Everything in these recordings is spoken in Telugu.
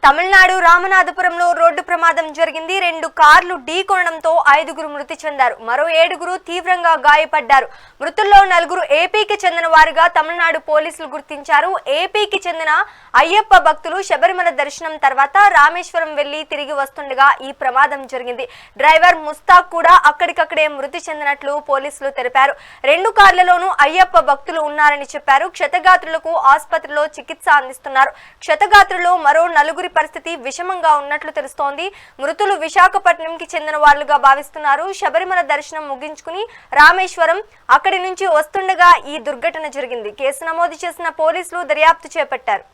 తమిళనాడు రామనాథపురంలో రోడ్డు ప్రమాదం జరిగింది. 2 కార్లు ఢీకొనడంతో 5గురు మృతి చెందారు. మరో 7గురు తీవ్రంగా గాయపడ్డారు. మృతుల్లో 4 ఏపీకి చెందిన వారుగా తమిళనాడు పోలీసులు గుర్తించారు. ఏపీకి చెందిన అయ్యప్ప భక్తులు శబరిమల దర్శనం తర్వాత రామేశ్వరం వెళ్లి తిరిగి వస్తుండగా ఈ ప్రమాదం జరిగింది. డ్రైవర్ ముస్తాక్ కూడా అక్కడికక్కడే మృతి చెందినట్లు పోలీసులు తెలిపారు. 2 కార్లలోనూ అయ్యప్ప భక్తులు ఉన్నారని చెప్పారు. క్షతగాత్రులకు ఆసుపత్రిలో చికిత్స అందిస్తున్నారు. క్షతగాత్రుల్లో మరో 4 పరిస్థితి విషమంగా ఉన్నట్లు తెలుస్తోంది. మృతులు విశాఖపట్నంకి చెందిన వాళ్లుగా భావిస్తున్నారు. శబరిమల దర్శనం ముగించుకుని రామేశ్వరం అక్కడి నుంచి వస్తుండగా ఈ దుర్ఘటన జరిగింది. కేసు నమోదు చేసిన పోలీసులు దర్యాప్తు చేపట్టారు.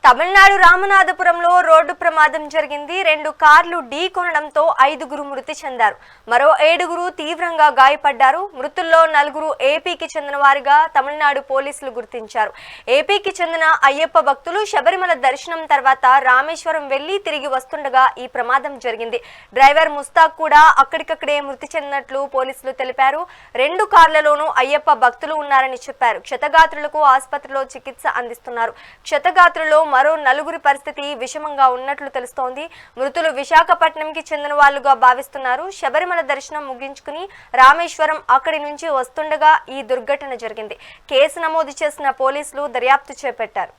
తమిళనాడు రామనాథపురంలో రోడ్డు ప్రమాదం జరిగింది. 2 కార్లు ఢీకొనడంతో 5గురు మృతి చెందారు. మరో 7గురు తీవ్రంగా గాయపడ్డారు. మృతుల్లో 4 ఏపీకి చెందిన వారుగా తమిళనాడు పోలీసులు గుర్తించారు. ఏపీకి చెందిన అయ్యప్ప భక్తులు శబరిమల దర్శనం తర్వాత రామేశ్వరం వెళ్లి తిరిగి వస్తుండగా ఈ ప్రమాదం జరిగింది. డ్రైవర్ ముస్తాక్ కూడా అక్కడికక్కడే మృతి చెందినట్లు పోలీసులు తెలిపారు. 2 కార్లలోనూ అయ్యప్ప భక్తులు ఉన్నారని చెప్పారు. క్షతగాత్రులకు ఆసుపత్రిలో చికిత్స అందిస్తున్నారు. క్షతగాత్రుల్లో మరో 4 పరిస్థితి విషమంగా ఉన్నట్లు తెలుస్తోంది. మృతులు విశాఖపట్నంకి చెందిన వాళ్లుగా భావిస్తున్నారు. శబరిమల దర్శనం ముగించుకుని రామేశ్వరం అక్కడి నుంచి వస్తుండగా ఈ దుర్ఘటన జరిగింది. కేసు నమోదు చేసిన పోలీసులు దర్యాప్తు చేపట్టారు.